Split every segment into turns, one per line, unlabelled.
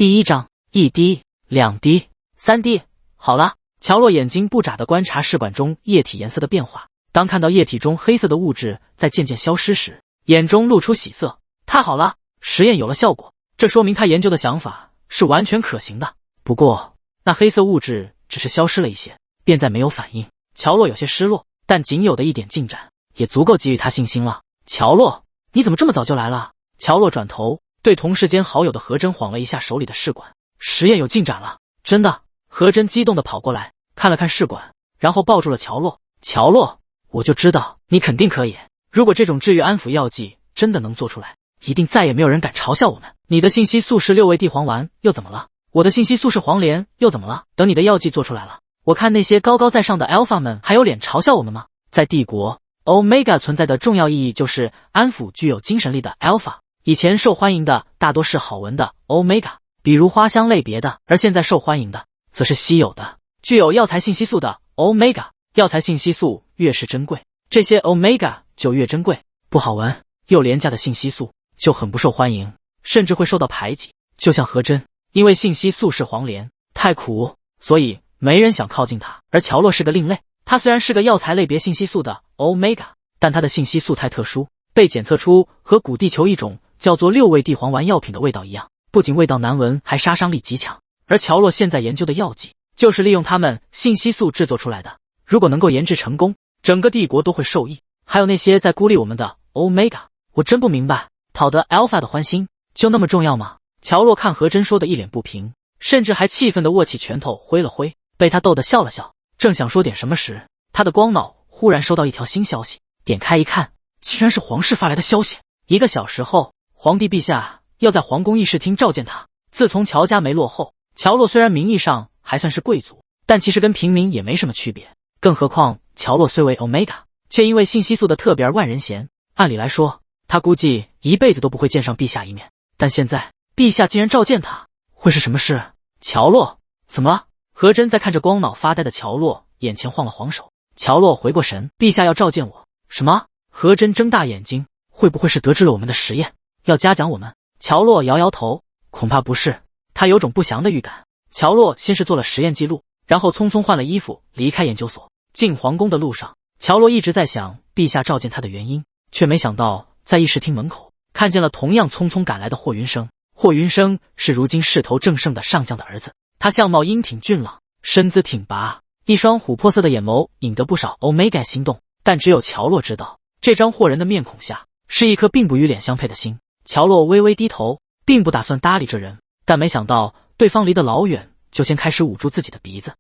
第一章，1滴、2滴、3滴，好了。乔洛眼睛不眨地观察试管中液体颜色的变化，当看到液体中黑色的物质在渐渐消失时，眼中露出喜色。太好了，实验有了效果，这说明他研究的想法是完全可行的。不过，那黑色物质只是消失了一些，便再没有反应。乔洛有些失落，但仅有的一点进展也足够给予他信心了。乔洛，你怎么这么早就来了？乔洛转头对同事间好友的何真晃了一下手里的试管，实验有进展了，真的。何真激动地跑过来看了看试管，然后抱住了乔洛。乔洛，我就知道你肯定可以，如果这种治愈安抚药剂真的能做出来，一定再也没有人敢嘲笑我们。你的信息素是6味地黄丸又怎么了？我的信息素是黄连又怎么了？等你的药剂做出来了，我看那些高高在上的 Alpha 们还有脸嘲笑我们吗？在帝国 Omega 存在的重要意义就是安抚具有精神力的 Alpha， 以前受欢迎的大多是好闻的 Omega， 比如花香类别的，而现在受欢迎的则是稀有的具有药材信息素的 Omega。 药材信息素越是珍贵，这些 Omega 就越珍贵，不好闻又廉价的信息素就很不受欢迎，甚至会受到排挤。就像何真，因为信息素是黄连，太苦，所以没人想靠近它。而乔洛是个另类，他虽然是个药材类别信息素的 Omega， 但他的信息素太特殊，被检测出和古地球一种叫做6味地黄丸药品的味道一样，不仅味道难闻，还杀伤力极强。而乔洛现在研究的药剂就是利用它们信息素制作出来的，如果能够研制成功，整个帝国都会受益。还有那些在孤立我们的 Omega， 我真不明白，讨得 Alpha 的欢心就那么重要吗？乔洛看何真说的一脸不平，甚至还气愤地握起拳头挥了挥，被他逗得笑了笑。正想说点什么时，他的光脑忽然收到一条新消息，点开一看，竟然是皇室发来的消息。1个小时后，皇帝陛下要在皇宫议事厅召见他。自从乔家没落后，乔洛虽然名义上还算是贵族，但其实跟平民也没什么区别。更何况乔洛虽为 Omega， 却因为信息素的特别而万人嫌。按理来说，他估计一辈子都不会见上陛下一面，但现在陛下竟然召见他，会是什么事？乔洛，怎么了？何真在看着光脑发呆的乔洛眼前晃了晃手。乔洛回过神，陛下要召见我。什么？何真睁大眼睛，会不会是得知了我们的实验，要嘉奖我们？乔洛摇摇头，恐怕不是。他有种不祥的预感。乔洛先是做了实验记录，然后匆匆换了衣服离开研究所。进皇宫的路上，乔洛一直在想陛下召见他的原因，却没想到在议事厅门口看见了同样匆匆赶来的霍云生。霍云生是如今势头正盛的上将的儿子，他相貌英挺俊朗，身姿挺拔，一双琥珀色的眼眸引得不少 Omega 心动。但只有乔洛知道，这张霍人的面孔下是一颗并不与脸相配的心。乔洛微微低头，并不打算搭理这人，但没想到对方离得老远，就先开始捂住自己的鼻子。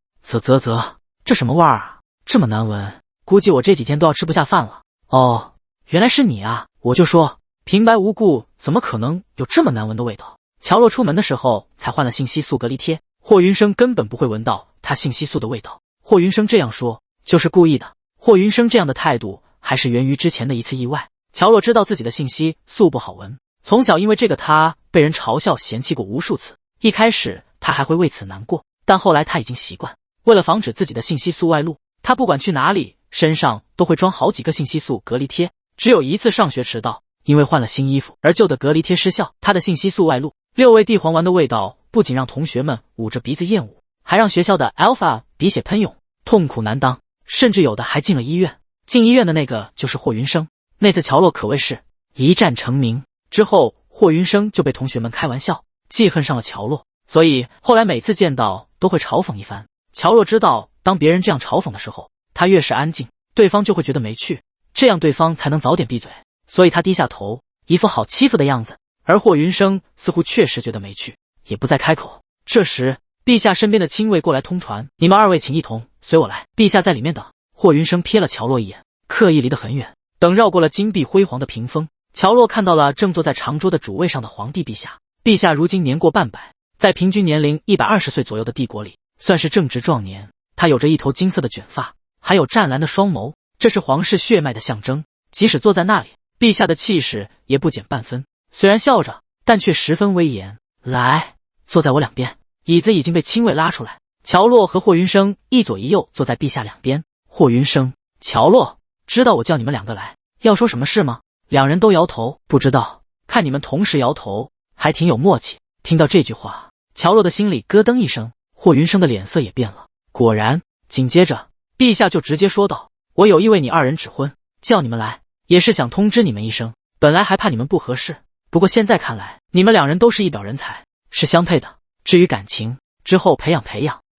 这什么味儿啊，这么难闻，估计我这几天都要吃不下饭了。哦，原来是你啊，我就说平白无故怎么可能有这么难闻的味道。乔洛出门的时候才换了信息素隔离贴，霍云生根本不会闻到他信息素的味道。霍云生这样说就是故意的。霍云生这样的态度还是源于之前的一次意外。乔洛知道自己的信息素不好闻，从小因为这个他被人嘲笑嫌弃过无数次。一开始他还会为此难过，但后来他已经习惯。为了防止自己的信息素外露，他不管去哪里身上都会装好几个信息素隔离贴。只有一次上学迟到，因为换了新衣服而旧的隔离贴失效，他的信息素外露。6味地黄丸的味道不仅让同学们捂着鼻子厌恶，还让学校的 Alpha 鼻血喷涌，痛苦难当，甚至有的还进了医院。进医院的那个就是霍云生。那次乔洛可谓是一战成名，之后霍云生就被同学们开玩笑记恨上了乔洛，所以后来每次见到都会嘲讽一番。乔洛知道，当别人这样嘲讽的时候，他越是安静，对方就会觉得没趣，这样对方才能早点闭嘴，所以他低下头，一副好欺负的样子。而霍云生似乎确实觉得没趣，也不再开口。这时陛下身边的亲卫过来通传，你们2位请一同随我来，陛下在里面等。霍云生瞥了乔洛一眼，刻意离得很远。等绕过了金碧辉煌的屏风，乔洛看到了正坐在长桌的主位上的皇帝陛下。陛下如今年过半百，在平均年龄120岁左右的帝国里算是正值壮年。他有着一头金色的卷发，还有湛蓝的双眸，这是皇室血脉的象征。即使坐在那里，陛下的气势也不减半分，虽然笑着，但却十分威严。来，坐在我两边。椅子已经被亲卫拉出来，乔洛和霍云生一左一右坐在陛下两边。霍云生，乔洛，知道我叫你们2个来要说什么事吗？2人都摇头，不知道。看你们同时摇头，还挺有默契。听到这句话，乔洛的心里咯噔一声，霍云生的脸色也变了。果然，紧接着陛下就直接说道：“我有意为你二人指婚，叫你们来也是想通知你们一声。本来还怕你们不合适，不过现在看来，你们两人都是一表人才，是相配的。至于感情，之后培养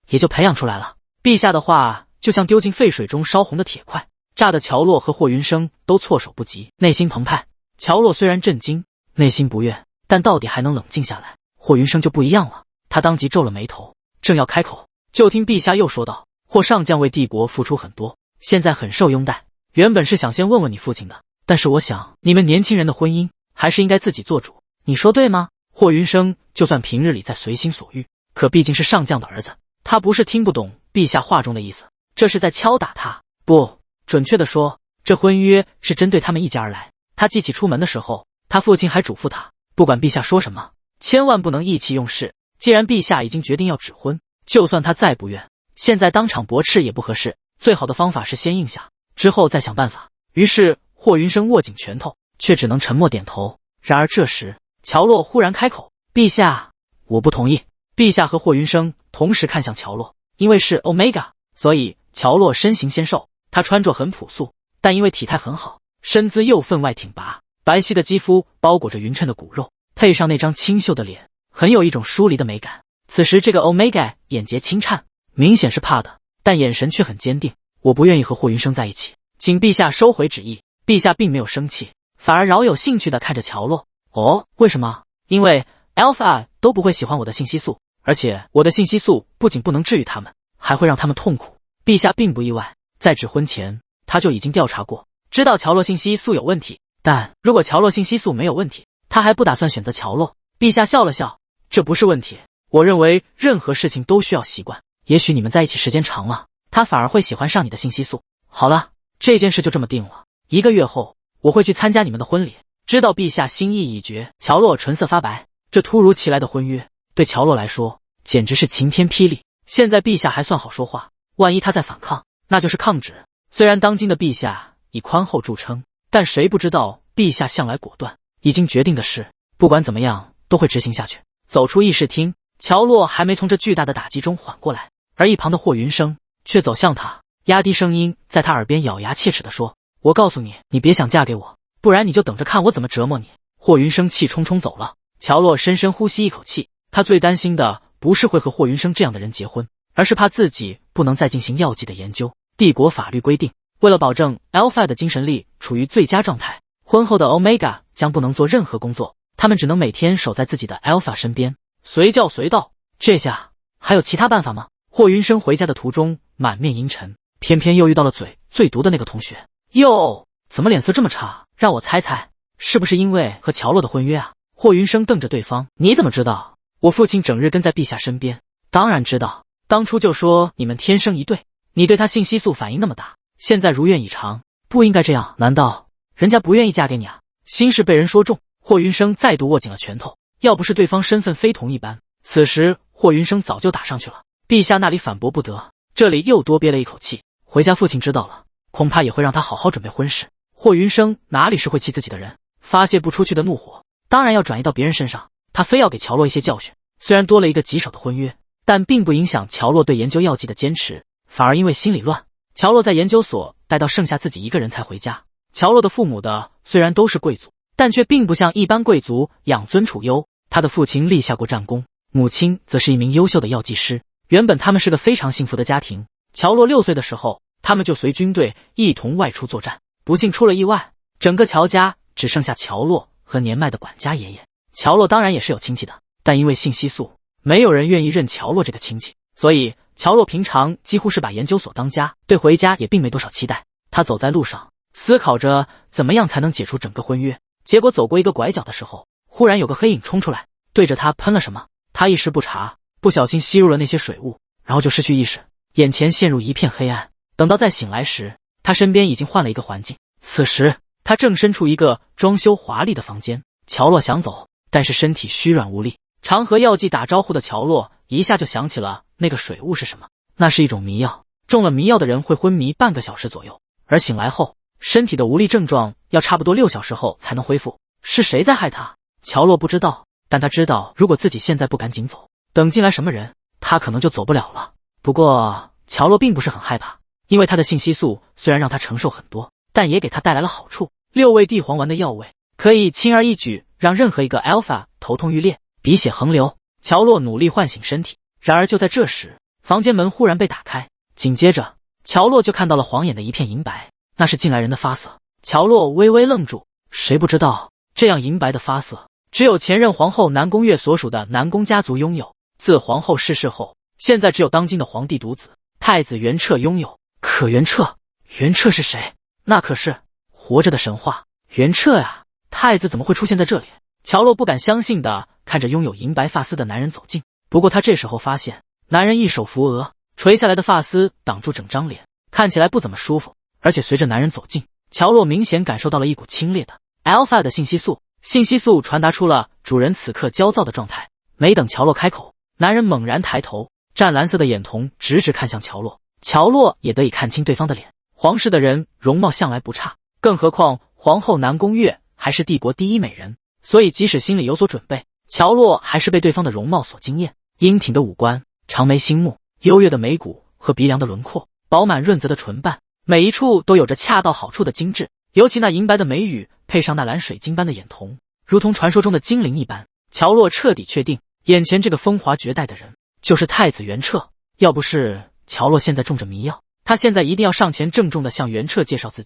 也就培养出来了。”陛下的话就像丢进沸水中烧红的铁块，炸得乔洛和霍云生都措手不及，内心澎湃。乔洛虽然震惊，内心不悦，但到底还能冷静下来。霍云生就不一样了，他当即皱了眉头，正要开口，就听陛下又说道：“霍上将为帝国付出很多，现在很受拥戴。原本是想先问问你父亲的，但是我想你们年轻人的婚姻还是应该自己做主，你说对吗？”霍云生就算平日里在随心所欲，可毕竟是上将的儿子，他不是听不懂陛下话中的意思，这是在敲打他。不，准确的说，这婚约是针对他们一家而来。他记起出门的时候，他父亲还嘱咐他，不管陛下说什么，千万不能意气用事。既然陛下已经决定要指婚，就算他再不愿，现在当场驳斥也不合适，最好的方法是先应下，之后再想办法。于是霍云生握紧拳头，却只能沉默点头。然而这时乔洛忽然开口：“陛下，我不同意。”陛下和霍云生同时看向乔洛，因为是 Omega， 所以乔洛身形纤瘦，他穿着很朴素，但因为体态很好，身姿又分外挺拔，白皙的肌肤包裹着匀称的骨肉，配上那张清秀的脸，很有一种疏离的美感。此时这个 Omega 眼睫轻颤，明显是怕的，但眼神却很坚定。我不愿意和霍云生在一起，请陛下收回旨意。陛下并没有生气，反而饶有兴趣地看着乔洛。哦，为什么？因为 Alpha 都不会喜欢我的信息素，而且我的信息素不仅不能治愈他们，还会让他们痛苦。陛下并不意外，在指婚前他就已经调查过，知道乔洛信息素有问题，但如果乔洛信息素没有问题，他还不打算选择乔洛。陛下笑了笑，这不是问题，我认为任何事情都需要习惯，也许你们在一起时间长了，他反而会喜欢上你的信息素。好了，这件事就这么定了，1个月后我会去参加你们的婚礼。知道陛下心意已决，乔洛唇色发白，这突如其来的婚约对乔洛来说简直是晴天霹雳。现在陛下还算好说话，万一他再反抗，那就是抗旨。虽然当今的陛下以宽厚著称，但谁不知道陛下向来果断，已经决定的事，不管怎么样都会执行下去。走出议事厅，乔洛还没从这巨大的打击中缓过来，而一旁的霍云生却走向他，压低声音在他耳边咬牙切齿地说：“我告诉你，你别想嫁给我，不然你就等着看我怎么折磨你。”霍云生气冲冲走了。乔洛深深呼吸一口气，他最担心的不是会和霍云生这样的人结婚，而是怕自己不能再进行药剂的研究。帝国法律规定，为了保证 Alpha 的精神力处于最佳状态，婚后的 Omega 将不能做任何工作，他们只能每天守在自己的 Alpha 身边，随叫随到。这下还有其他办法吗？霍云生回家的途中满面阴沉，偏偏又遇到了嘴最毒的那个同学。哟，怎么脸色这么差？让我猜猜，是不是因为和乔洛的婚约啊？霍云生瞪着对方，你怎么知道？我父亲整日跟在陛下身边，当然知道，当初就说你们天生一对，你对他信息素反应那么大，现在如愿以偿，不应该这样，难道人家不愿意嫁给你啊？心事被人说中，霍云生再度握紧了拳头，要不是对方身份非同一般，此时霍云生早就打上去了。陛下那里反驳不得，这里又多憋了一口气，回家父亲知道了，恐怕也会让他好好准备婚事。霍云生哪里是会气自己的人，发泄不出去的怒火当然要转移到别人身上，他非要给乔洛一些教训。虽然多了一个棘手的婚约，但并不影响乔洛对研究药剂的坚持，反而因为心里乱，乔洛在研究所待到剩下自己一个人才回家。乔洛的父母的虽然都是贵族，但却并不像一般贵族养尊处优，他的父亲立下过战功，母亲则是一名优秀的药剂师。原本他们是个非常幸福的家庭，乔洛6岁的时候，他们就随军队一同外出作战，不幸出了意外，整个乔家只剩下乔洛和年迈的管家爷爷。乔洛当然也是有亲戚的，但因为信息素，没有人愿意认乔洛这个亲戚，所以乔洛平常几乎是把研究所当家，对回家也并没多少期待。他走在路上，思考着怎么样才能解除整个婚约，结果走过一个拐角的时候，忽然有个黑影冲出来，对着他喷了什么，他一时不察，不小心吸入了那些水雾，然后就失去意识，眼前陷入一片黑暗。等到再醒来时，他身边已经换了一个环境，此时他正身处一个装修华丽的房间。乔洛想走，但是身体虚软无力。常和药剂打招呼的乔洛一下就想起了那个水雾是什么，那是一种迷药，中了迷药的人会昏迷半个小时左右，而醒来后身体的无力症状要差不多6小时后才能恢复。是谁在害他？乔洛不知道，但他知道如果自己现在不赶紧走，等进来什么人，他可能就走不了了。不过乔洛并不是很害怕，因为他的信息素虽然让他承受很多，但也给他带来了好处。6味地黄丸的药味可以轻而易举让任何一个 Alpha 头痛欲裂，鼻血横流。乔洛努力唤醒身体，然而就在这时，房间门忽然被打开，紧接着乔洛就看到了晃眼的一片银白，那是进来人的发色。乔洛微微愣住，谁不知道这样银白的发色只有前任皇后南宫月所属的南宫家族拥有，自皇后逝世后，现在只有当今的皇帝独子太子元彻拥有。可元彻是谁？那可是活着的神话元彻呀，太子怎么会出现在这里？乔洛不敢相信的看着拥有银白发丝的男人走近，不过他这时候发现男人一手扶额，垂下来的发丝挡住整张脸，看起来不怎么舒服。而且随着男人走近，乔洛明显感受到了一股清冽的 Alpha 的信息素，信息素传达出了主人此刻焦躁的状态。没等乔洛开口，男人猛然抬头，湛蓝色的眼瞳直直看向乔洛，乔洛也得以看清对方的脸。皇室的人容貌向来不差，更何况皇后南宫月还是帝国第一美人，所以即使心里有所准备，乔洛还是被对方的容貌所惊艳。英挺的五官，长眉星目，优越的眉骨和鼻梁的轮廓，饱满润泽的唇瓣，每一处都有着恰到好处的精致。尤其那银白的眉宇配上那蓝水晶般的眼瞳，如同传说中的精灵一般。乔洛彻底确定眼前这个风华绝代的人就是太子元彻。要不是乔洛现在中着迷药，他现在一定要上前郑重地向元彻介绍自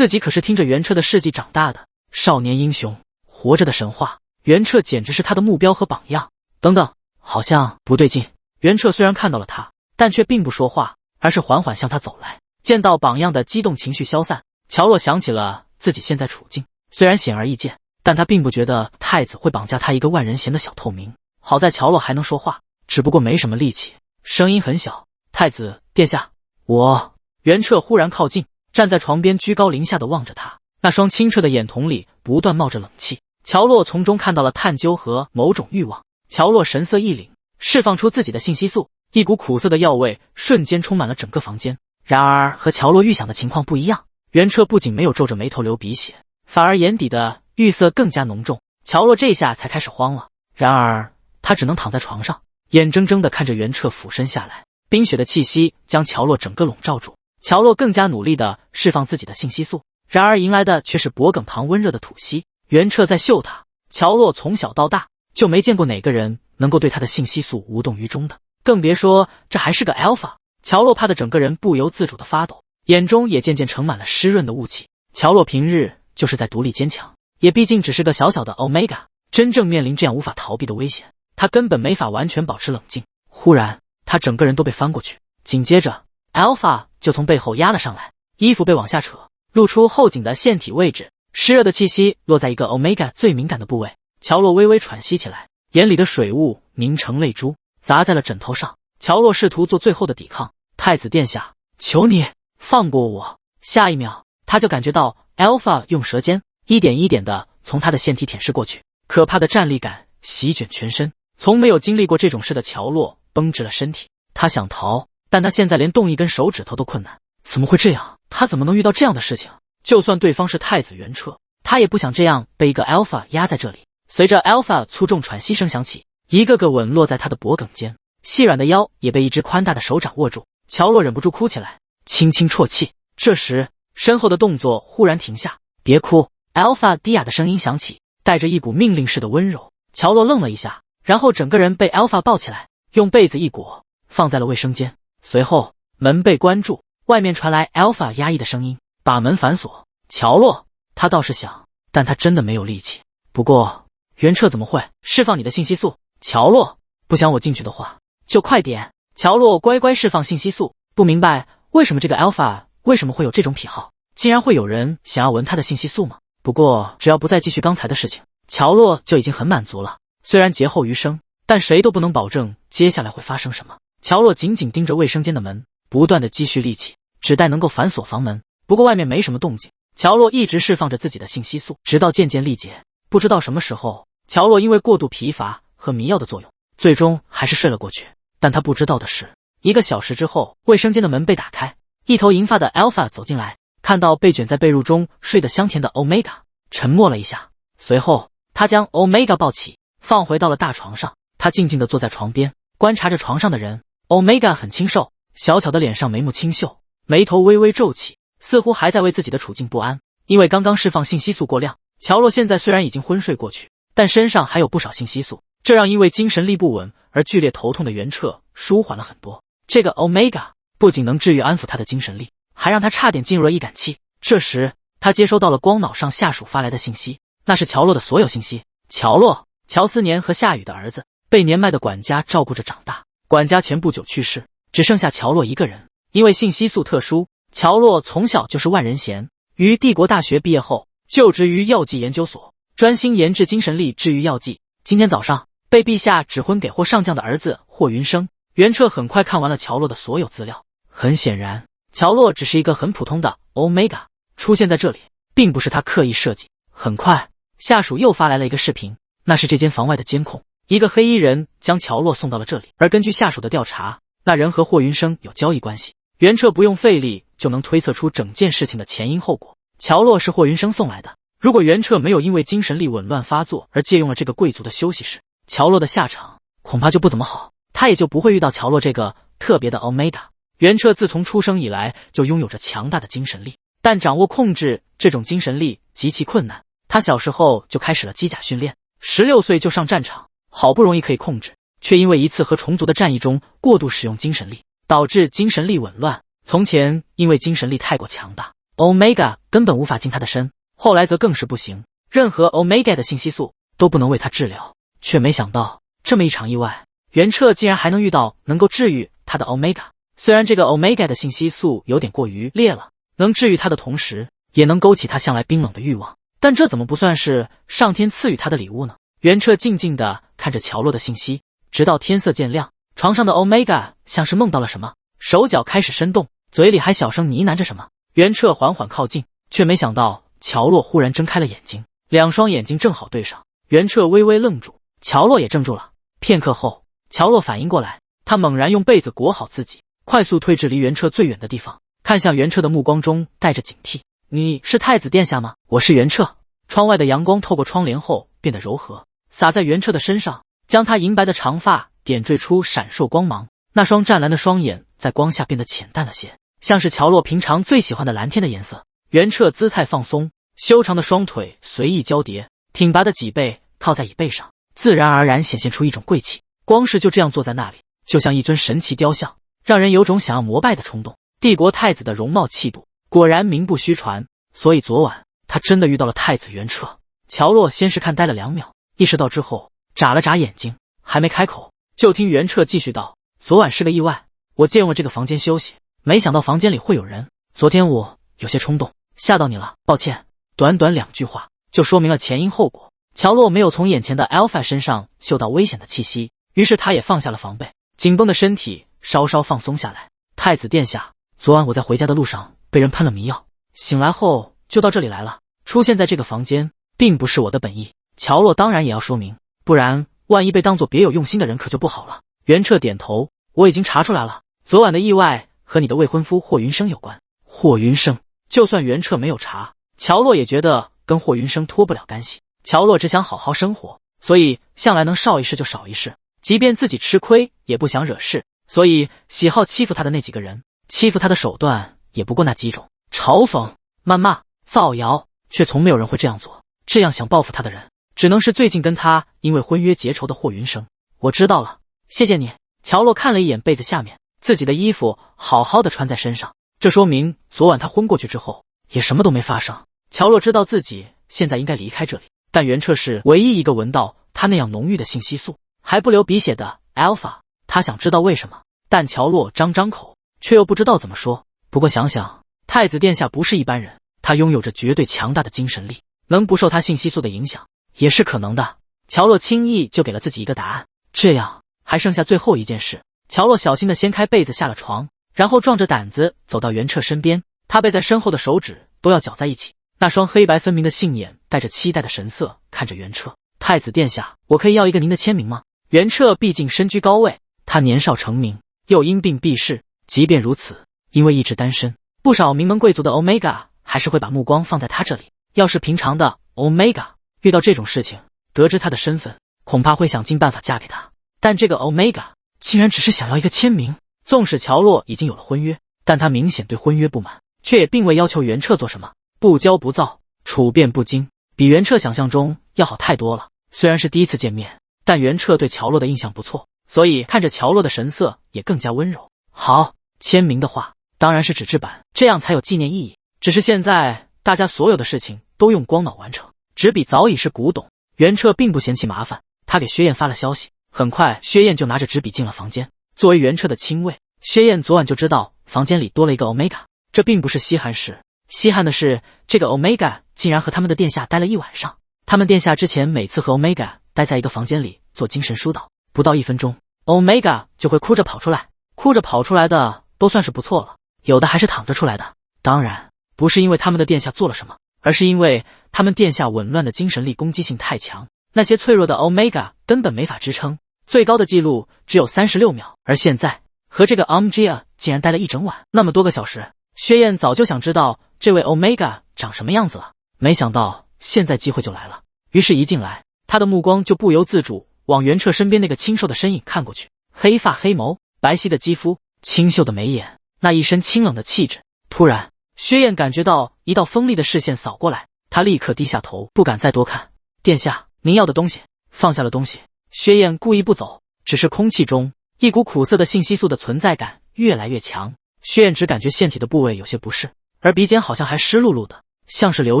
己可是听着元彻的事迹长大的少年英雄，活着的神话，元彻简直是他的目标和榜样。等等，好像不对劲。元彻虽然看到了他，但却并不说话，而是缓缓向他走来。见到榜样的激动情绪消散，乔洛想起了自己现在处境，虽然显而易见，但他并不觉得太子会绑架他一个万人嫌的小透明。好在乔洛还能说话，只不过没什么力气，声音很小。太子殿下，我……元彻忽然靠近，站在床边居高临下的望着他，那双清澈的眼瞳里不断冒着冷气。乔洛从中看到了探究和某种欲望。乔洛神色一凛，释放出自己的信息素，一股苦涩的药味瞬间充满了整个房间。然而和乔洛预想的情况不一样，元彻不仅没有皱着眉头流鼻血，反而眼底的欲色更加浓重。乔洛这下才开始慌了，然而他只能躺在床上，眼睁睁地看着元彻俯身下来，冰雪的气息将乔洛整个笼罩住。乔洛更加努力地释放自己的信息素，然而迎来的却是脖梗旁温热的吐息。元彻在嗅他，乔洛从小到大就没见过哪个人能够对他的信息素无动于衷的，更别说这还是个 Alpha。乔洛怕得整个人不由自主的发抖，眼中也渐渐盛满了湿润的雾气。乔洛平日就是在独立坚强，也毕竟只是个小小的 Omega， 真正面临这样无法逃避的危险，他根本没法完全保持冷静。忽然他整个人都被翻过去，紧接着 Alpha 就从背后压了上来，衣服被往下扯，露出后颈的腺体位置，湿热的气息落在一个 Omega 最敏感的部位。乔洛微微喘息起来，眼里的水雾凝成泪珠，砸在了枕头上。乔洛试图做最后的抵抗，太子殿下，求你放过我。下一秒他就感觉到 Alpha 用舌尖一点一点的从他的腺体舔舐过去，可怕的战栗感席卷全身。从没有经历过这种事的乔洛绷直了身体，他想逃，但他现在连动一根手指头都困难。怎么会这样？他怎么能遇到这样的事情？就算对方是太子元彻，他也不想这样被一个 Alpha 压在这里。随着 Alpha 粗重喘息声响起，一个个吻落在他的脖颈间，细软的腰也被一只宽大的手掌握住。乔洛忍不住哭起来，轻轻啜泣。这时身后的动作忽然停下，别哭。Alpha 低哑的声音响起，带着一股命令式的温柔。乔洛愣了一下，然后整个人被 Alpha 抱起来，用被子一裹，放在了卫生间。随后门被关住，外面传来 Alpha 压抑的声音，把门反锁。乔洛，他倒是想，但他真的没有力气。不过元彻怎么会释放你的信息素？乔洛，不想我进去的话就快点。乔洛乖乖释放信息素，不明白为什么这个 Alpha 为什么会有这种癖好，竟然会有人想要闻他的信息素吗？不过只要不再继续刚才的事情，乔洛就已经很满足了。虽然劫后余生，但谁都不能保证接下来会发生什么。乔洛紧紧盯着卫生间的门，不断的积蓄力气，只待能够反锁房门。不过外面没什么动静，乔洛一直释放着自己的信息素，直到渐渐力竭。不知道什么时候，乔洛因为过度疲乏和迷药的作用，最终还是睡了过去。但他不知道的是，1个小时之后，卫生间的门被打开，一头银发的 Alpha 走进来，看到被卷在被褥中睡得香甜的 Omega， 沉默了一下，随后他将 Omega 抱起，放回到了大床上。他静静地坐在床边，观察着床上的人。Omega 很清瘦，小巧的脸上眉目清秀，眉头微微皱起，似乎还在为自己的处境不安。因为刚刚释放信息素过量，乔洛现在虽然已经昏睡过去，但身上还有不少信息素，这让因为精神力不稳而剧烈头痛的袁彻舒缓了很多。这个 Omega 不仅能治愈安抚他的精神力，还让他差点进入了易感期。这时他接收到了光脑上下属发来的信息，那是乔洛的所有信息。乔洛，乔思年和夏雨的儿子，被年迈的管家照顾着长大，管家前不久去世，只剩下乔洛一个人。因为信息素特殊，乔洛从小就是万人嫌。于帝国大学毕业后，就职于药剂研究所，专心研制精神力治愈药剂。今天早上被陛下指婚给霍上将的儿子霍云生。袁彻很快看完了乔洛的所有资料，很显然乔洛只是一个很普通的 Omega， 出现在这里并不是他刻意设计。很快下属又发来了一个视频，那是这间房外的监控，一个黑衣人将乔洛送到了这里，而根据下属的调查，那人和霍云生有交易关系。袁彻不用费力就能推测出整件事情的前因后果。乔洛是霍云生送来的，如果袁彻没有因为精神力紊乱发作而借用了这个贵族的休息室，乔洛的下场恐怕就不怎么好，他也就不会遇到乔洛这个特别的 Omega。 袁彻自从出生以来就拥有着强大的精神力，但掌握控制这种精神力极其困难。他小时候就开始了机甲训练，16岁就上战场，好不容易可以控制，却因为一次和虫族的战役中过度使用精神力，导致精神力紊乱。从前因为精神力太过强大， Omega 根本无法进他的身，后来则更是不行，任何 Omega 的信息素都不能为他治疗。却没想到这么一场意外，袁彻竟然还能遇到能够治愈他的 Omega。 虽然这个 Omega 的信息素有点过于烈了，能治愈他的同时也能勾起他向来冰冷的欲望，但这怎么不算是上天赐予他的礼物呢？袁彻静静地看着乔洛的信息，直到天色渐亮。床上的 Omega 像是梦到了什么，手脚开始伸动，嘴里还小声呢喃着什么。袁彻缓缓靠近，却没想到乔洛忽然睁开了眼睛，两双眼睛正好对上。袁彻微微愣住，乔洛也怔住了。片刻后，乔洛反应过来，他猛然用被子裹好自己，快速退至离袁彻最远的地方，看向袁彻的目光中带着警惕。你是太子殿下吗？我是袁彻。窗外的阳光透过窗帘后变得柔和，洒在袁彻的身上，将他银白的长发点缀出闪烁光芒。那双湛蓝的双眼在光下变得浅淡了些，像是乔洛平常最喜欢的蓝天的颜色。袁彻姿态放松，修长的双腿随意交叠，挺拔的脊背靠在椅背上，自然而然显现出一种贵气。光是就这样坐在那里，就像一尊神奇雕像，让人有种想要膜拜的冲动。帝国太子的容貌气度果然名不虚传，所以昨晚他真的遇到了太子袁彻。乔洛先是看呆了2秒，意识到之后眨了眨眼睛，还没开口，就听袁彻继续道：昨晚是个意外，我借用了这个房间休息，没想到房间里会有人，昨天我有些冲动，吓到你了，抱歉。短短2句话就说明了前因后果。乔洛没有从眼前的 Alpha 身上嗅到危险的气息，于是他也放下了防备，紧绷的身体稍稍放松下来。太子殿下，昨晚我在回家的路上被人喷了迷药，醒来后就到这里来了，出现在这个房间并不是我的本意。乔洛当然也要说明，不然万一被当作别有用心的人可就不好了。袁彻点头，我已经查出来了，昨晚的意外和你的未婚夫霍云生有关。霍云生，就算袁彻没有查，乔洛也觉得跟霍云生脱不了干系。乔洛只想好好生活，所以向来能少一事就少一事，即便自己吃亏也不想惹事，所以喜好欺负他的那几个人，欺负他的手段也不过那几种：嘲讽、谩骂、造谣，却从没有人会这样做。这样想报复他的人，只能是最近跟他因为婚约结仇的霍云生。我知道了，谢谢你。乔洛看了一眼被子下面，自己的衣服好好的穿在身上，这说明昨晚他昏过去之后也什么都没发生。乔洛知道自己现在应该离开这里，但袁彻是唯一一个闻到他那样浓郁的信息素还不流鼻血的 Alpha。 他想知道为什么，但乔洛张口却又不知道怎么说。不过想想太子殿下不是一般人，他拥有着绝对强大的精神力，能不受他信息素的影响也是可能的。乔洛轻易就给了自己一个答案。这样还剩下最后一件事。乔洛小心地掀开被子下了床，然后壮着胆子走到袁彻身边，他背在身后的手指都要搅在一起，那双黑白分明的杏眼带着期待的神色看着袁彻。太子殿下，我可以要一个您的签名吗？袁彻毕竟身居高位，他年少成名，又因病避世，即便如此，因为一直单身，不少名门贵族的 Omega 还是会把目光放在他这里。要是平常的 Omega 遇到这种事情，得知他的身份，恐怕会想尽办法嫁给他，但这个 Omega 竟然只是想要一个签名。纵使乔洛已经有了婚约，但他明显对婚约不满，却也并未要求袁彻做什么，不骄不躁，处变不惊，比袁彻想象中要好太多了。虽然是第一次见面，但袁彻对乔洛的印象不错，所以看着乔洛的神色也更加温柔。好，签名的话当然是纸质版，这样才有纪念意义。只是现在大家所有的事情都用光脑完成，纸笔早已是古董。袁彻并不嫌弃麻烦，他给薛燕发了消息，很快薛燕就拿着纸笔进了房间。作为袁彻的亲卫，薛燕昨晚就知道房间里多了一个 Omega， 这并不是稀罕事，稀罕的是这个 Omega 竟然和他们的殿下待了一晚上。他们殿下之前每次和 Omega 待在一个房间里做精神疏导，不到1分钟 Omega 就会哭着跑出来，哭着跑出来的都算是不错了，有的还是躺着出来的。当然不是因为他们的殿下做了什么，而是因为他们殿下紊乱的精神力攻击性太强，那些脆弱的 Omega 根本没法支撑，最高的记录只有36秒，而现在和这个 Omega 竟然待了一整晚，那么多个小时。薛燕早就想知道这位 Omega 长什么样子了，没想到现在机会就来了。于是一进来，他的目光就不由自主往袁彻身边那个清瘦的身影看过去，黑发黑眸，白皙的肌肤，清秀的眉眼，那一身清冷的气质。突然薛燕感觉到一道锋利的视线扫过来，他立刻低下头，不敢再多看。殿下，您要的东西。放下了东西，薛燕故意不走，只是空气中一股苦涩的信息素的存在感越来越强。薛燕只感觉腺体的部位有些不适，而鼻尖好像还湿漉漉的，像是流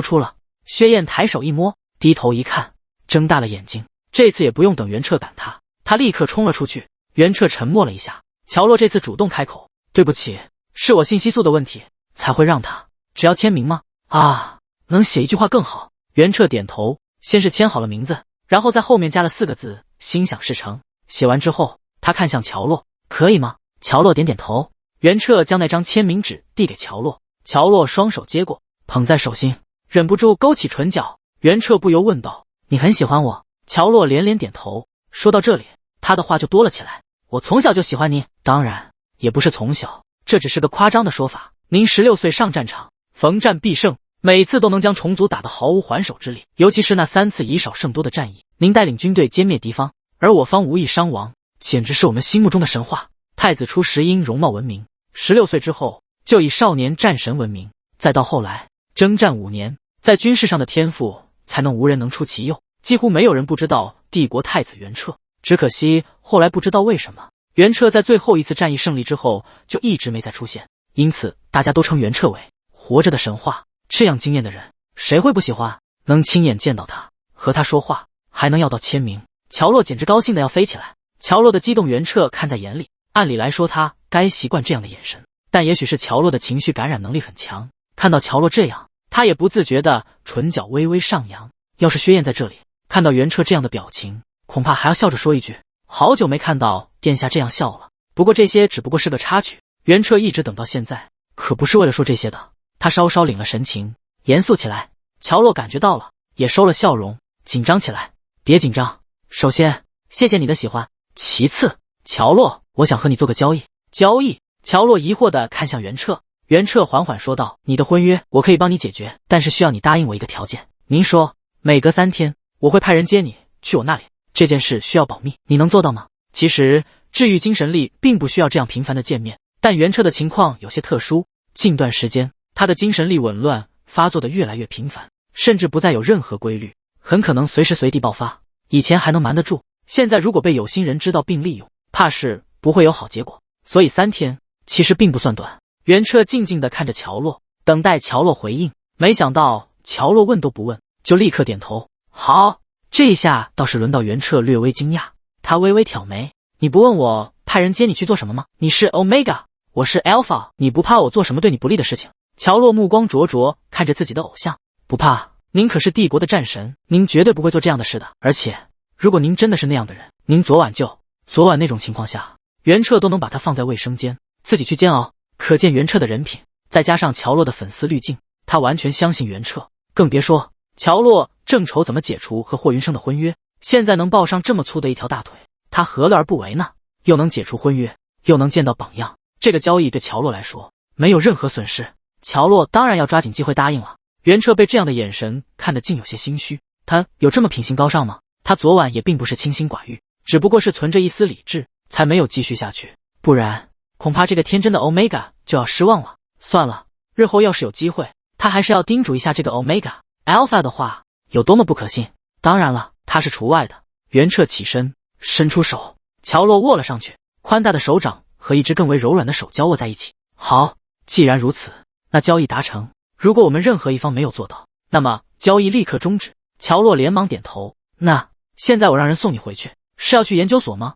出了。薛燕抬手一摸，低头一看，睁大了眼睛。这次也不用等袁彻赶他，他立刻冲了出去。袁彻沉默了一下，乔洛这次主动开口，对不起，是我信息素的问题，才会让他。只要签名吗？啊，能写一句话更好。袁彻点头，先是签好了名字，然后在后面加了4个字，心想事成。写完之后，他看向乔洛，可以吗？乔洛点点头。袁彻将那张签名纸递给乔洛，乔洛双手接过，捧在手心，忍不住勾起唇角。袁彻不由问道，你很喜欢我？乔洛连连点头。说到这里，他的话就多了起来，我从小就喜欢你。当然也不是从小，这只是个夸张的说法。您16岁上战场，逢战必胜，每次都能将虫族打得毫无还手之力，尤其是那3次以少胜多的战役，您带领军队歼灭敌方，而我方无一伤亡，简直是我们心目中的神话。太子初时因容貌闻名，16岁之后就以少年战神闻名，再到后来征战5年，在军事上的天赋才能无人能出其右，几乎没有人不知道帝国太子袁彻。只可惜后来不知道为什么，袁彻在最后一次战役胜利之后就一直没再出现，因此大家都称袁彻为活着的神话。这样惊艳的人，谁会不喜欢？能亲眼见到他，和他说话，还能要到签名，乔洛简直高兴的要飞起来。乔洛的激动袁彻看在眼里，按理来说他该习惯这样的眼神，但也许是乔洛的情绪感染能力很强，看到乔洛这样，他也不自觉的唇角微微上扬。要是薛燕在这里，看到袁彻这样的表情，恐怕还要笑着说一句，好久没看到殿下这样笑了。不过这些只不过是个插曲，袁彻一直等到现在，可不是为了说这些的。他稍稍领了神情，严肃起来。乔洛感觉到了，也收了笑容，紧张起来。别紧张，首先谢谢你的喜欢，其次，乔洛，我想和你做个交易。交易？乔洛疑惑地看向袁彻。袁彻缓缓说道，你的婚约我可以帮你解决，但是需要你答应我一个条件。您说，每隔3天我会派人接你去我那里，这件事需要保密，你能做到吗？其实治愈精神力并不需要这样频繁的见面，但袁彻的情况有些特殊，近段时间他的精神力紊乱发作的越来越频繁，甚至不再有任何规律，很可能随时随地爆发。以前还能瞒得住，现在如果被有心人知道并利用，怕是不会有好结果。所以3天其实并不算短。袁彻静静地看着乔洛，等待乔洛回应。没想到乔洛问都不问，就立刻点头。好，这下倒是轮到袁彻略微惊讶，他微微挑眉，你不问我派人接你去做什么吗？你是 Omega， 我是 Alpha， 你不怕我做什么对你不利的事情？乔洛目光灼灼看着自己的偶像，不怕，您可是帝国的战神，您绝对不会做这样的事的。而且如果您真的是那样的人，您昨晚那种情况下，袁彻都能把他放在卫生间自己去煎熬，可见袁彻的人品。再加上乔洛的粉丝滤镜，他完全相信袁彻。更别说乔洛正愁怎么解除和霍云生的婚约，现在能抱上这么粗的一条大腿，他何乐而不为呢？又能解除婚约，又能见到榜样，这个交易对乔洛来说没有任何损失。乔洛当然要抓紧机会答应了。袁彻被这样的眼神看得竟有些心虚，他有这么品行高尚吗？他昨晚也并不是清心寡欲，只不过是存着一丝理智，才没有继续下去，不然恐怕这个天真的 Omega 就要失望了。算了，日后要是有机会，他还是要叮嘱一下这个 Omega。Alpha 的话有多么不可信，当然了，他是除外的。袁彻起身，伸出手，乔洛握了上去，宽大的手掌和一只更为柔软的手交握在一起。好，既然如此，那交易达成。如果我们任何一方没有做到，那么交易立刻终止。乔洛连忙点头。那现在我让人送你回去，是要去研究所吗？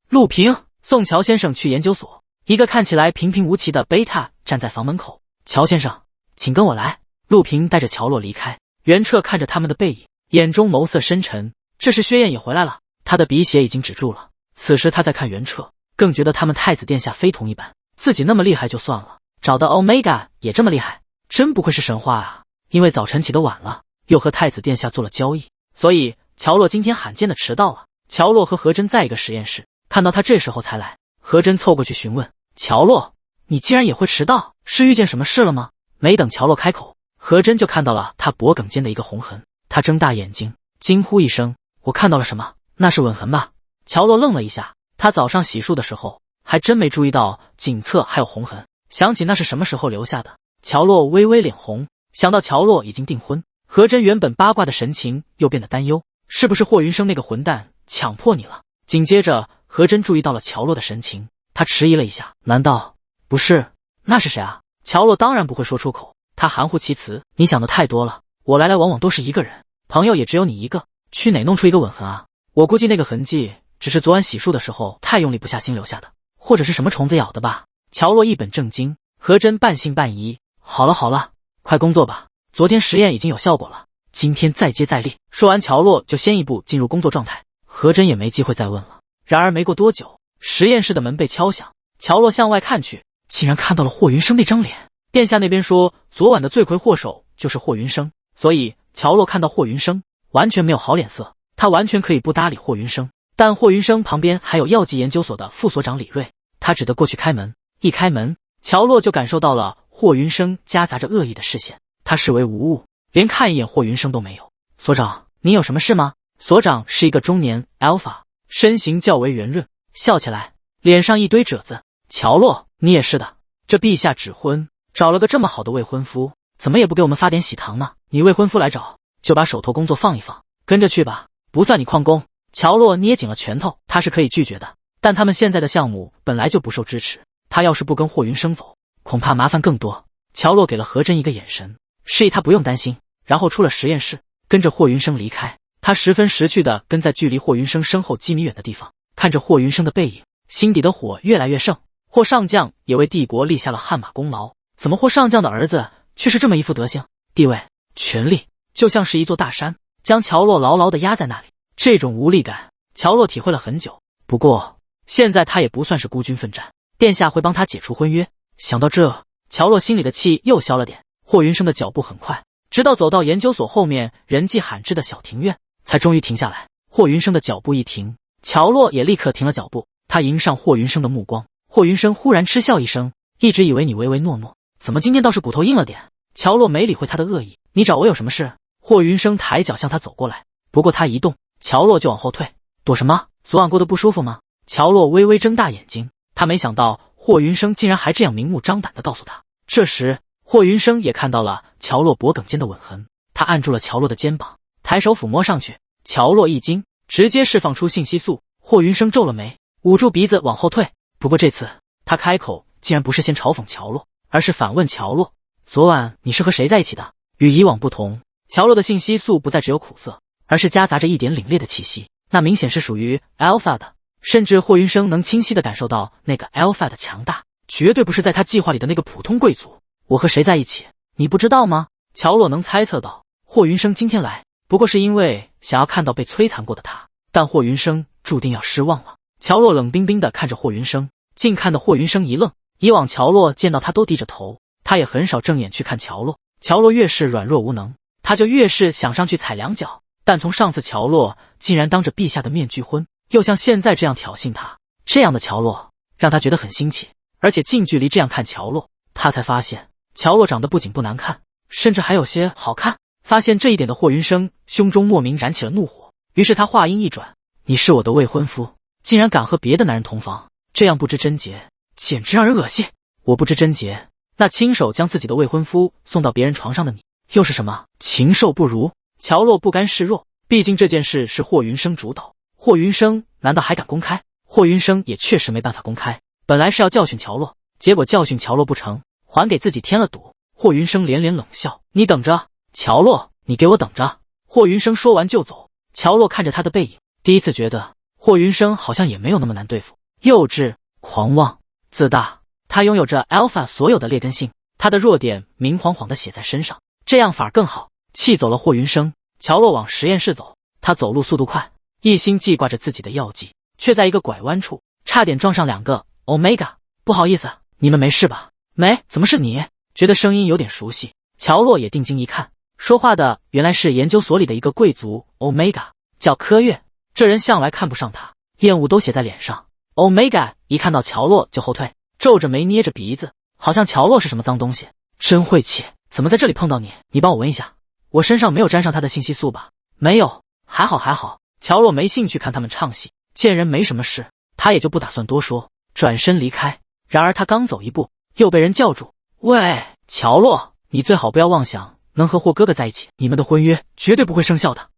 陆平，送乔先生去研究所。一个看起来平平无奇的贝塔站在房门口。乔先生，请跟我来。陆平带着乔洛离开。袁彻看着他们的背影，眼中眸色深沉。这时薛燕也回来了，他的鼻血已经止住了。此时他在看袁彻，更觉得他们太子殿下非同一般。自己那么厉害就算了，找到 Omega 也这么厉害，真不愧是神话啊！因为早晨起得晚了，又和太子殿下做了交易，所以乔洛今天罕见的迟到了。乔洛和何真在一个实验室，看到他这时候才来，何真凑过去询问：乔洛，你竟然也会迟到，是遇见什么事了吗？没等乔洛开口，何真就看到了他脖颈间的一个红痕。他睁大眼睛，惊呼一声：我看到了什么？那是吻痕吧？乔洛愣了一下，他早上洗漱的时候还真没注意到颈侧还有红痕，想起那是什么时候留下的。乔洛微微脸红，想到乔洛已经订婚，何真原本八卦的神情又变得担忧，是不是霍云生那个混蛋强迫你了？紧接着何真注意到了乔洛的神情，他迟疑了一下，难道不是？那是谁啊？乔洛当然不会说出口，他含糊其辞：你想的太多了，我来来往往都是一个人，朋友也只有你一个，去哪弄出一个吻痕啊？我估计那个痕迹只是昨晚洗漱的时候太用力不下心留下的，或者是什么虫子咬的吧。乔洛一本正经，何真半信半疑。好了好了，快工作吧，昨天实验已经有效果了，今天再接再厉。说完，乔洛就先一步进入工作状态，何真也没机会再问了。然而没过多久，实验室的门被敲响，乔洛向外看去，竟然看到了霍云生那张脸。殿下那边说昨晚的罪魁祸首就是霍云生，所以乔洛看到霍云生完全没有好脸色，他完全可以不搭理霍云生，但霍云生旁边还有药剂研究所的副所长李锐，他只得过去开门。一开门，乔洛就感受到了霍云生夹杂着恶意的视线，他视为无物，连看一眼霍云生都没有。所长，您有什么事吗？所长是一个中年 Alpha， 身形较为圆润，笑起来脸上一堆褶子。乔洛，你也是的，这陛下指婚，找了个这么好的未婚夫，怎么也不给我们发点喜糖呢？你未婚夫来找，就把手头工作放一放，跟着去吧，不算你旷工。乔洛捏紧了拳头，他是可以拒绝的，但他们现在的项目本来就不受支持，他要是不跟霍云生走，恐怕麻烦更多。乔洛给了何真一个眼神，示意他不用担心，然后出了实验室，跟着霍云生离开。他十分识趣的跟在距离霍云生身后几米远的地方，看着霍云生的背影，心底的火越来越盛。霍上将也为帝国立下了汗马功劳，怎么霍上将的儿子却是这么一副德行？地位、权力就像是一座大山，将乔洛牢牢的压在那里。这种无力感，乔洛体会了很久。不过现在他也不算是孤军奋战，殿下会帮他解除婚约。想到这，乔洛心里的气又消了点。霍云生的脚步很快，直到走到研究所后面人迹罕至的小庭院，才终于停下来。霍云生的脚步一停，乔洛也立刻停了脚步，他迎上霍云生的目光。霍云生忽然嗤笑一声，一直以为你唯唯诺诺，怎么今天倒是骨头硬了点？乔洛没理会他的恶意，你找我有什么事？霍云生抬脚向他走过来，不过他一动，乔洛就往后退。躲什么？昨晚过得不舒服吗？乔洛微微睁大眼睛，他没想到霍云生竟然还这样明目张胆地告诉他。这时霍云生也看到了乔洛脖颈间的吻痕，他按住了乔洛的肩膀，抬手抚摸上去。乔洛一惊，直接释放出信息素。霍云生皱了眉，捂住鼻子往后退。不过这次他开口竟然不是先嘲讽乔洛，而是反问乔洛：昨晚你是和谁在一起的？与以往不同，乔洛的信息素不再只有苦涩，而是夹杂着一点凛冽的气息，那明显是属于 Alpha 的。甚至霍云生能清晰地感受到那个 Alpha 的强大，绝对不是在他计划里的那个普通贵族。我和谁在一起，你不知道吗？乔洛能猜测到霍云生今天来不过是因为想要看到被摧残过的他，但霍云生注定要失望了。乔洛冷冰冰地看着霍云生，竟看得霍云生一愣。以往乔洛见到他都低着头，他也很少正眼去看乔洛。乔洛越是软弱无能，他就越是想上去踩两脚。但从上次乔洛竟然当着陛下的面拒婚，又像现在这样挑衅他，这样的乔洛让他觉得很新奇。而且近距离这样看乔洛，他才发现乔洛长得不仅不难看，甚至还有些好看。发现这一点的霍云生胸中莫名燃起了怒火，于是他话音一转：你是我的未婚夫，竟然敢和别的男人同房，这样不知贞洁，简直让人恶心。我不知贞洁，那亲手将自己的未婚夫送到别人床上的你，又是什么禽兽不如？乔洛不甘示弱，毕竟这件事是霍云生主导，霍云生难道还敢公开？霍云生也确实没办法公开，本来是要教训乔洛，结果教训乔洛不成，还给自己添了堵。霍云生连连冷笑：“你等着，乔洛，你给我等着！”霍云生说完就走。乔洛看着他的背影，第一次觉得霍云生好像也没有那么难对付。幼稚、狂妄、自大，他拥有着 Alpha 所有的劣根性，他的弱点明晃晃的写在身上，这样反而更好。气走了霍云生，乔洛往实验室走。他走路速度快，一心记挂着自己的药剂，却在一个拐弯处差点撞上2个 Omega。不好意思，你们没事吧？没，怎么是你？觉得声音有点熟悉，乔洛也定睛一看，说话的原来是研究所里的一个贵族 Omega， 叫柯月。这人向来看不上他，厌恶都写在脸上。Omega 一看到乔洛就后退，皱着眉捏着鼻子，好像乔洛是什么脏东西。真晦气，怎么在这里碰到你？你帮我闻一下，我身上没有沾上他的信息素吧？没有，还好还好。乔洛没兴趣看他们唱戏，见人没什么事，他也就不打算多说，转身离开。然而他刚走一步，又被人叫住：“喂，乔洛，你最好不要妄想能和霍哥哥在一起，你们的婚约绝对不会生效的。”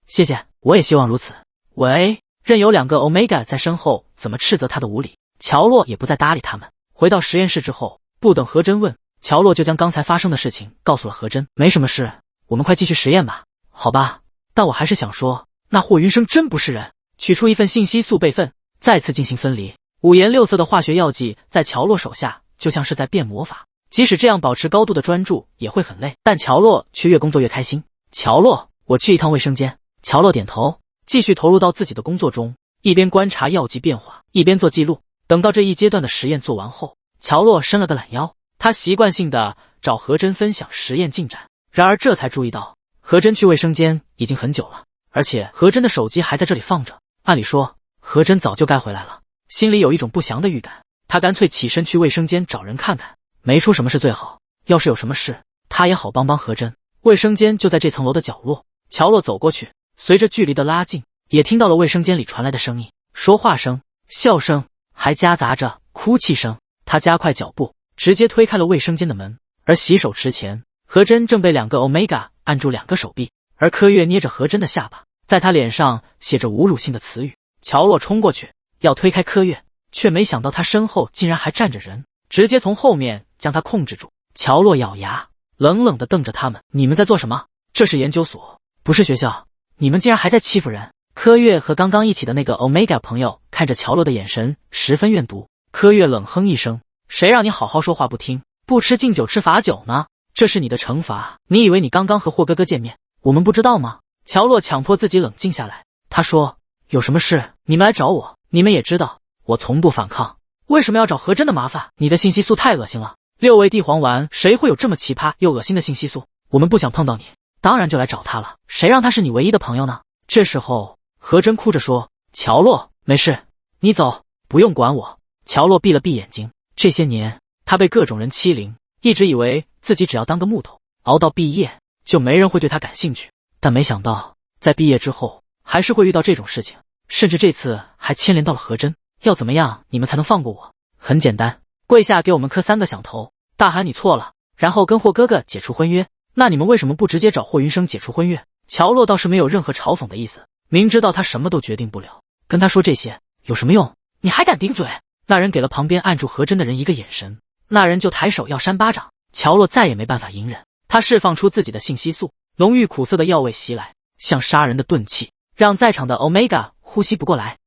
谢谢，我也希望如此。喂，任由2个 Omega 在身后怎么斥责他的无理，乔洛也不再搭理他们。回到实验室之后，不等何真问，乔洛就将刚才发生的事情告诉了何真。没什么事，我们快继续实验吧。好吧，但我还是想说，那霍云生真不是人。取出一份信息素备份，再次进行分离。五颜六色的化学药剂在乔洛手下就像是在变魔法，即使这样保持高度的专注也会很累，但乔洛却越工作越开心。乔洛，我去一趟卫生间。乔洛点头，继续投入到自己的工作中，一边观察药剂变化，一边做记录。等到这一阶段的实验做完后，乔洛伸了个懒腰，他习惯性的找何真分享实验进展。然而这才注意到，何真去卫生间已经很久了，而且何真的手机还在这里放着。按理说，何真早就该回来了，心里有一种不祥的预感。他干脆起身去卫生间找人看看，没出什么事最好，要是有什么事，他也好帮帮何真。卫生间就在这层楼的角落，乔洛走过去，随着距离的拉近，也听到了卫生间里传来的声音，说话声、笑声，还夹杂着哭泣声。他加快脚步，直接推开了卫生间的门。而洗手池前，何真正被2个 Omega 按住2个手臂，而柯月捏着何真的下巴，在他脸上写着侮辱性的词语。乔洛冲过去要推开柯月，却没想到他身后竟然还站着人，直接从后面将他控制住。乔洛咬牙，冷冷地瞪着他们：“你们在做什么？这是研究所，不是学校，你们竟然还在欺负人！”柯月和刚刚一起的那个 Omega 朋友看着乔洛的眼神十分怨毒。柯月冷哼一声：“谁让你好好说话不听，不吃敬酒吃罚酒呢？这是你的惩罚。你以为你刚刚和霍哥哥见面，我们不知道吗？”乔洛强迫自己冷静下来，他说：“有什么事你们来找我，你们也知道我从不反抗，为什么要找何真的麻烦？你的信息素太恶心了，6味地黄丸谁会有这么奇葩又恶心的信息素？我们不想碰到你，当然就来找他了，谁让他是你唯一的朋友呢？”这时候何真哭着说：“乔洛，没事，你走，不用管我。”乔洛闭了闭眼睛，这些年他被各种人欺凌，一直以为自己只要当个木头，熬到毕业就没人会对他感兴趣，但没想到在毕业之后还是会遇到这种事情，甚至这次还牵连到了何真。要怎么样你们才能放过我？很简单，跪下给我们磕3个响头，大喊你错了，然后跟霍哥哥解除婚约。那你们为什么不直接找霍云生解除婚约？乔洛倒是没有任何嘲讽的意思，明知道他什么都决定不了，跟他说这些有什么用？你还敢顶嘴？那人给了旁边按住何真的人一个眼神，那人就抬手要扇巴掌。乔洛再也没办法隐忍，他释放出自己的信息素，浓郁苦涩的药味袭来，像杀人的钝器，让在场的 Omega 呼吸不过来。